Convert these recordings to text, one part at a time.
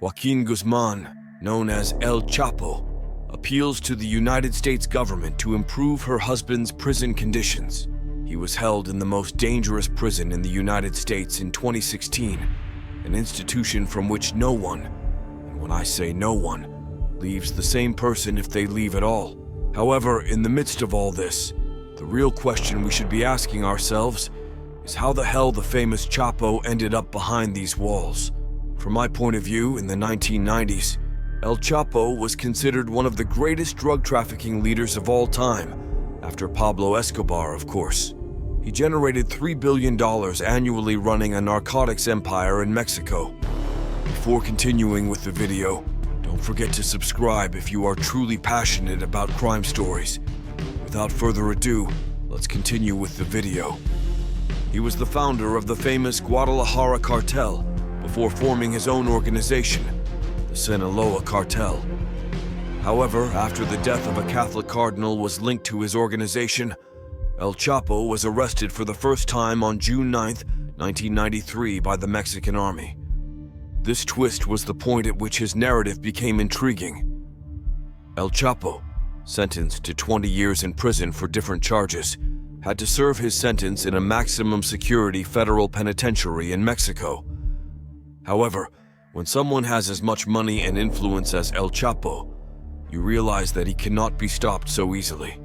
Joaquin Guzman, known as El Chapo, appeals to the United States government to improve her husband's prison conditions. He was held in the most dangerous prison in the United States in 2016, an institution from which no one, and when I say no one, leaves the same person if they leave at all. However, in the midst of all this, the real question we should be asking ourselves is how the hell the famous Chapo ended up behind these walls. From my point of view, in the 1990s, El Chapo was considered one of the greatest drug trafficking leaders of all time, after Pablo Escobar, of course. He generated $3 billion annually running a narcotics empire in Mexico. Before continuing with the video, don't forget to subscribe if you are truly passionate about crime stories. Without further ado, let's continue with the video. He was the founder of the famous Guadalajara cartel before forming his own organization, the Sinaloa Cartel. However, after the death of a Catholic cardinal was linked to his organization, El Chapo was arrested for the first time on June 9, 1993 by the Mexican army. This twist was the point at which his narrative became intriguing. El Chapo, sentenced to 20 years in prison for different charges, had to serve his sentence in a maximum security federal penitentiary in Mexico. However, when someone has as much money and influence as El Chapo, you realize that he cannot be stopped so easily.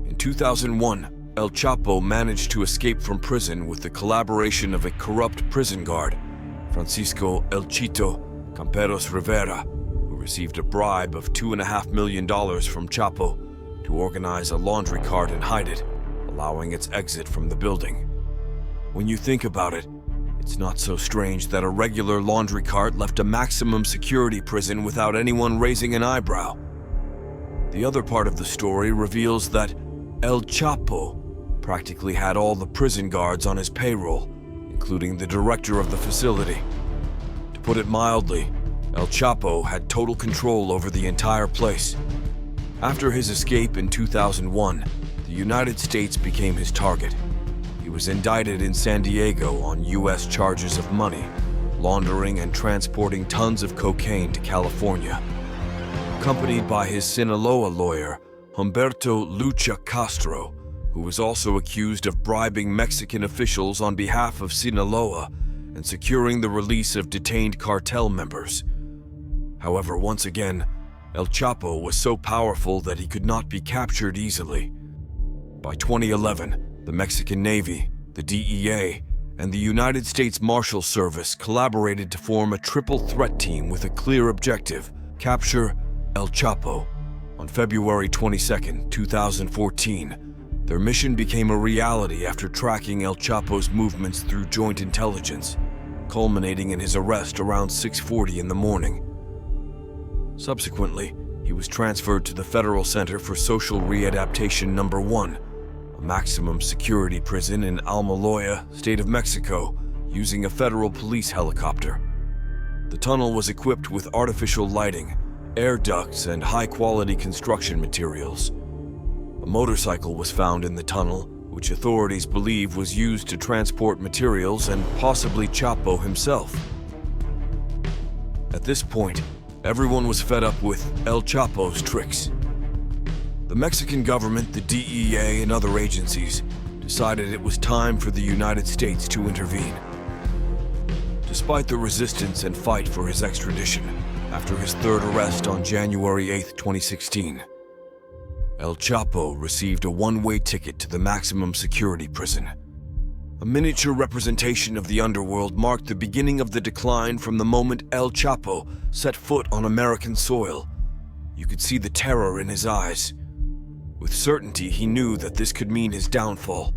In 2001, El Chapo managed to escape from prison with the collaboration of a corrupt prison guard, Francisco El Chito Camperos Rivera, who received a bribe of $2.5 million from Chapo to organize a laundry cart and hide it, allowing its exit from the building. When you think about it, it's not so strange that a regular laundry cart left a maximum security prison without anyone raising an eyebrow. The other part of the story reveals that El Chapo practically had all the prison guards on his payroll, including the director of the facility. To put it mildly, El Chapo had total control over the entire place. After his escape in 2001, the United States became his target. He was indicted in San Diego on U.S. charges of money, laundering and transporting tons of cocaine to California. Accompanied by his Sinaloa lawyer, Humberto Lucha Castro, who was also accused of bribing Mexican officials on behalf of Sinaloa and securing the release of detained cartel members. However, once again, El Chapo was so powerful that he could not be captured easily. By 2011, the Mexican Navy, the DEA, and the United States Marshal Service collaborated to form a triple threat team with a clear objective: capture El Chapo. On February 22, 2014, their mission became a reality after tracking El Chapo's movements through joint intelligence, culminating in his arrest around 6:40 in the morning. Subsequently, he was transferred to the Federal Center for Social Readaptation No. 1, a maximum security prison in Almoloya, State of Mexico, using a federal police helicopter. The tunnel was equipped with artificial lighting, air ducts, and high-quality construction materials. A motorcycle was found in the tunnel, which authorities believe was used to transport materials and possibly Chapo himself. At this point, everyone was fed up with El Chapo's tricks. The Mexican government, the DEA, and other agencies decided it was time for the United States to intervene. Despite the resistance and fight for his extradition, after his third arrest on January 8, 2016, El Chapo received a one-way ticket to the maximum security prison. A miniature representation of the underworld marked the beginning of the decline from the moment El Chapo set foot on American soil. You could see the terror in his eyes. With certainty, he knew that this could mean his downfall.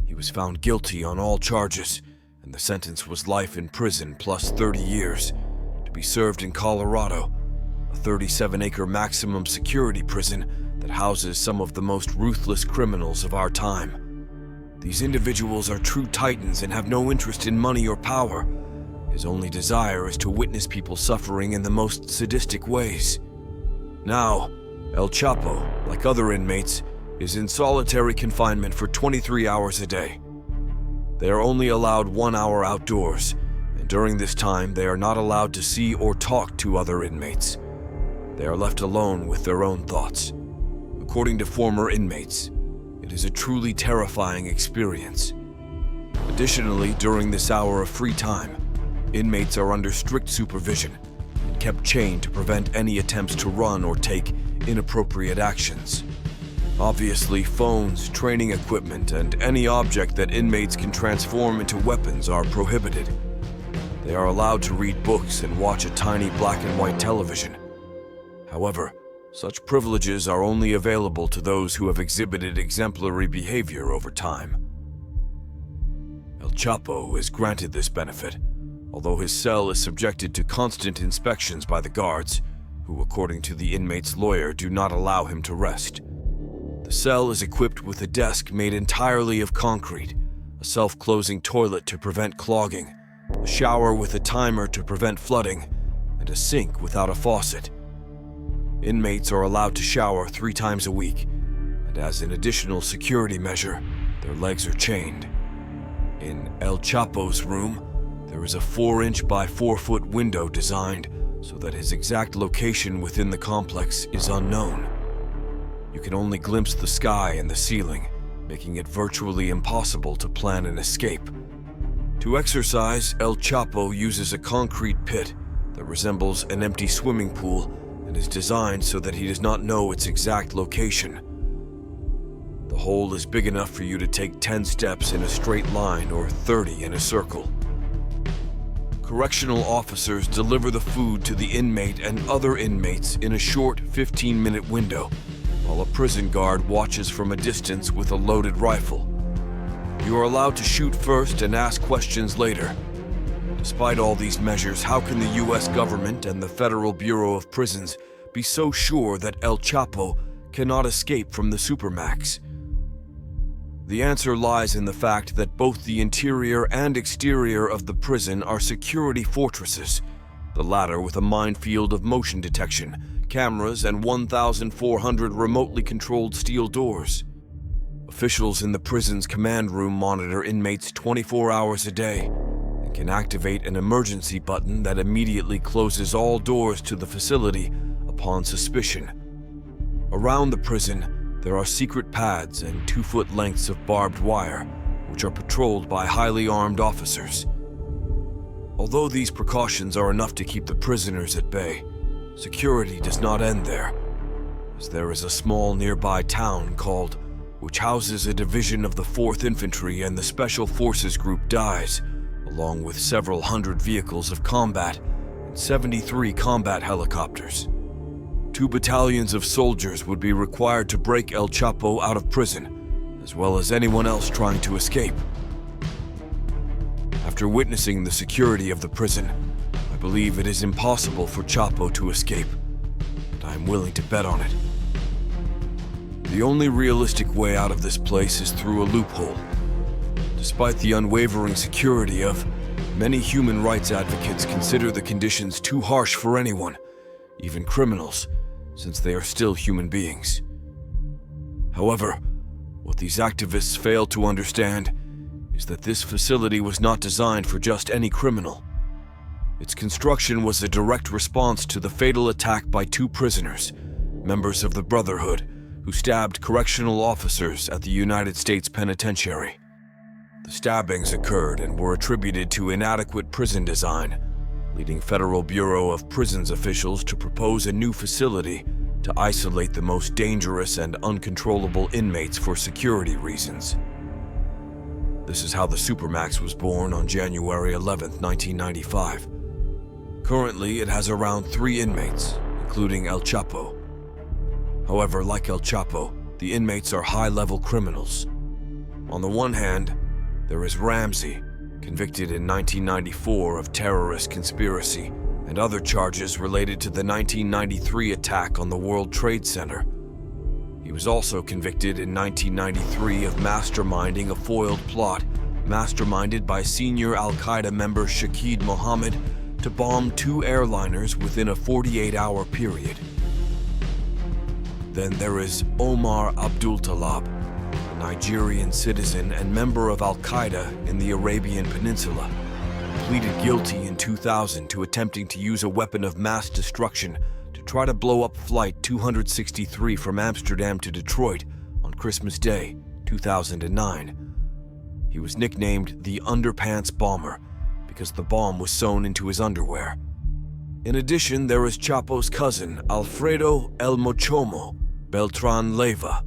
He was found guilty on all charges, and the sentence was life in prison plus 30 years, to be served in Colorado, a 37-acre maximum security prison that houses some of the most ruthless criminals of our time. These individuals are true titans and have no interest in money or power. His only desire is to witness people suffering in the most sadistic ways. Now, El Chapo, like other inmates, is in solitary confinement for 23 hours a day. They are only allowed 1 hour outdoors, and during this time they are not allowed to see or talk to other inmates. They are left alone with their own thoughts. According to former inmates, it is a truly terrifying experience. Additionally, during this hour of free time, inmates are under strict supervision and kept chained to prevent any attempts to run or take inappropriate actions. Obviously, phones, training equipment, and any object that inmates can transform into weapons are prohibited. They are allowed to read books and watch a tiny black and white television. However, such privileges are only available to those who have exhibited exemplary behavior over time. El Chapo is granted this benefit, although his cell is subjected to constant inspections by the guards, who, according to the inmate's lawyer, do not allow him to rest. The cell is equipped with a desk made entirely of concrete, a self-closing toilet to prevent clogging, a shower with a timer to prevent flooding, and a sink without a faucet. Inmates are allowed to shower 3 times a week, and as an additional security measure, their legs are chained. In El Chapo's room, there is a 4-inch by 4-foot window designed so that his exact location within the complex is unknown. You can only glimpse the sky and the ceiling, making it virtually impossible to plan an escape. To exercise, El Chapo uses a concrete pit that resembles an empty swimming pool and is designed so that he does not know its exact location. The hole is big enough for you to take 10 steps in a straight line or 30 in a circle. Correctional officers deliver the food to the inmate and other inmates in a short 15-minute window, while a prison guard watches from a distance with a loaded rifle. You are allowed to shoot first and ask questions later. Despite all these measures, how can the U.S. government and the Federal Bureau of Prisons be so sure that El Chapo cannot escape from the Supermax? The answer lies in the fact that both the interior and exterior of the prison are security fortresses, the latter with a minefield of motion detection, cameras, and 1,400 remotely controlled steel doors. Officials in the prison's command room monitor inmates 24 hours a day and can activate an emergency button that immediately closes all doors to the facility upon suspicion. Around the prison, there are secret pads and 2-foot lengths of barbed wire, which are patrolled by highly armed officers. Although these precautions are enough to keep the prisoners at bay, security does not end there, as there is a small nearby town called, which houses a division of the 4th Infantry and the Special Forces Group Dies, along with several hundred vehicles of combat and 73 combat helicopters. 2 battalions of soldiers would be required to break El Chapo out of prison, as well as anyone else trying to escape. After witnessing the security of the prison, I believe it is impossible for Chapo to escape, and I am willing to bet on it. The only realistic way out of this place is through a loophole. Despite the unwavering security of many human rights advocates consider the conditions too harsh for anyone, even criminals, since they are still human beings. However, what these activists fail to understand is that this facility was not designed for just any criminal. Its construction was a direct response to the fatal attack by 2 prisoners, members of the Brotherhood, who stabbed correctional officers at the United States Penitentiary. The stabbings occurred and were attributed to inadequate prison design, leading Federal Bureau of Prisons officials to propose a new facility to isolate the most dangerous and uncontrollable inmates for security reasons. This is how the Supermax was born on January 11, 1995. Currently, it has around 3 inmates, including El Chapo. However, like El Chapo, the inmates are high-level criminals. On the one hand, there is Ramsey, convicted in 1994 of terrorist conspiracy and other charges related to the 1993 attack on the World Trade Center. He was also convicted in 1993 of masterminding a foiled plot masterminded by senior Al-Qaeda member Shaqeed Mohammed to bomb 2 airliners within a 48-hour period. Then there is Omar Abdul Talab, a Nigerian citizen and member of Al-Qaeda in the Arabian Peninsula, pleaded guilty in 2000 to attempting to use a weapon of mass destruction to try to blow up Flight 263 from Amsterdam to Detroit on Christmas Day, 2009. He was nicknamed the Underpants Bomber because the bomb was sewn into his underwear. In addition, there is Chapo's cousin, Alfredo El Mochomo Beltran Leyva.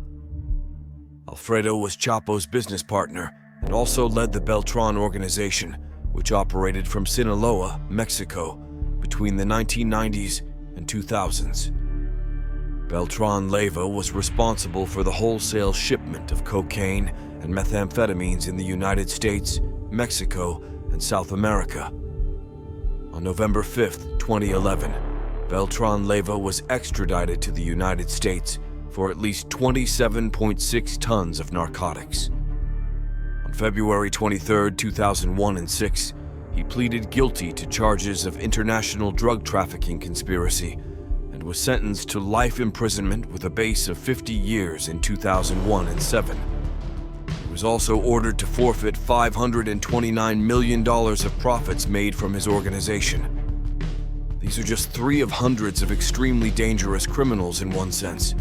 Alfredo was Chapo's business partner and also led the Beltran organization, which operated from Sinaloa, Mexico, between the 1990s and 2000s. Beltran Leyva was responsible for the wholesale shipment of cocaine and methamphetamines in the United States, Mexico, and South America. On November 5, 2011, Beltran Leyva was extradited to the United States for at least 27.6 tons of narcotics. On February 23, 2001 and 6, he pleaded guilty to charges of international drug trafficking conspiracy and was sentenced to life imprisonment with a base of 50 years in 2001 and 7. He was also ordered to forfeit $529 million of profits made from his organization. These are just 3 of hundreds of extremely dangerous criminals in one sense.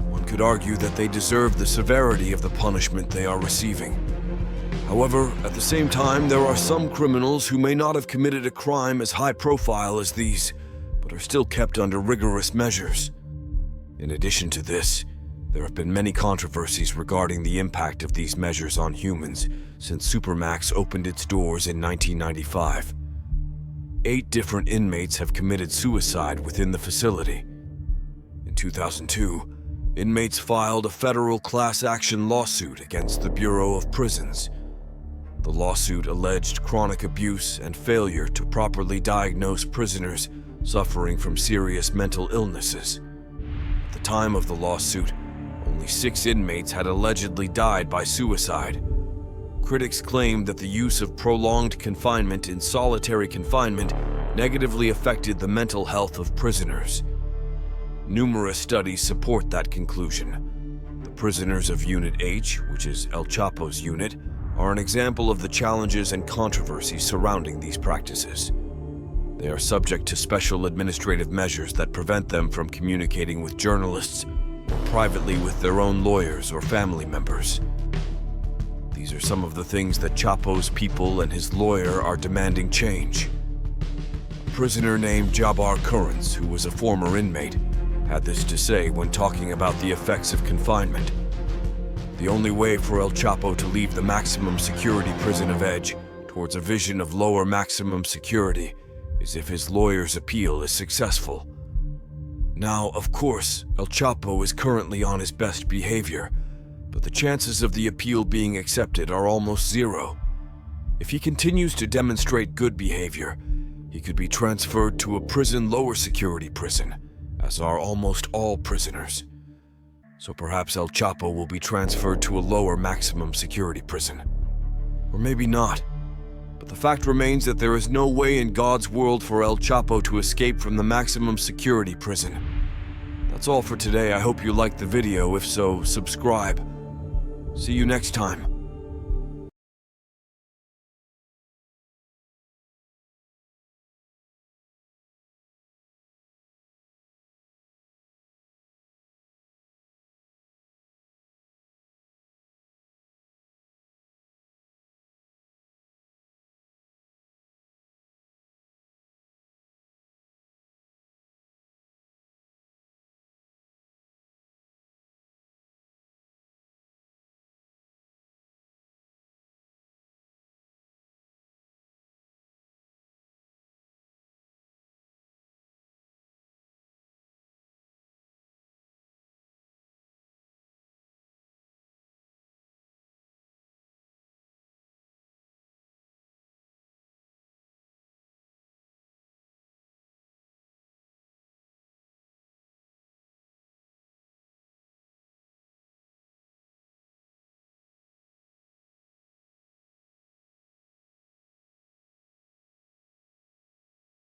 One could argue that they deserve the severity of the punishment they are receiving. However, at the same time, there are some criminals who may not have committed a crime as high profile as these, but are still kept under rigorous measures. In addition to this, there have been many controversies regarding the impact of these measures on humans since Supermax opened its doors in 1995. 8 different inmates have committed suicide within the facility. In 2002, inmates filed a federal class action lawsuit against the Bureau of Prisons. The lawsuit alleged chronic abuse and failure to properly diagnose prisoners suffering from serious mental illnesses. At the time of the lawsuit, only 6 inmates had allegedly died by suicide. Critics claimed that the use of prolonged confinement in solitary confinement negatively affected the mental health of prisoners. Numerous studies support that conclusion. The prisoners of Unit H, which is El Chapo's unit, are an example of the challenges and controversies surrounding these practices. They are subject to special administrative measures that prevent them from communicating with journalists or privately with their own lawyers or family members. These are some of the things that Chapo's people and his lawyer are demanding change. A prisoner named Jabbar Currents, who was a former inmate, had this to say when talking about the effects of confinement. The only way for El Chapo to leave the maximum security prison of Edge towards a vision of lower maximum security is if his lawyer's appeal is successful. Now, of course, El Chapo is currently on his best behavior, but the chances of the appeal being accepted are almost zero. If he continues to demonstrate good behavior, he could be transferred to a lower security prison, as are almost all prisoners. So perhaps El Chapo will be transferred to a lower maximum security prison. Or maybe not. But the fact remains that there is no way in God's world for El Chapo to escape from the maximum security prison. That's all for today. I hope you liked the video. If so, subscribe. See you next time.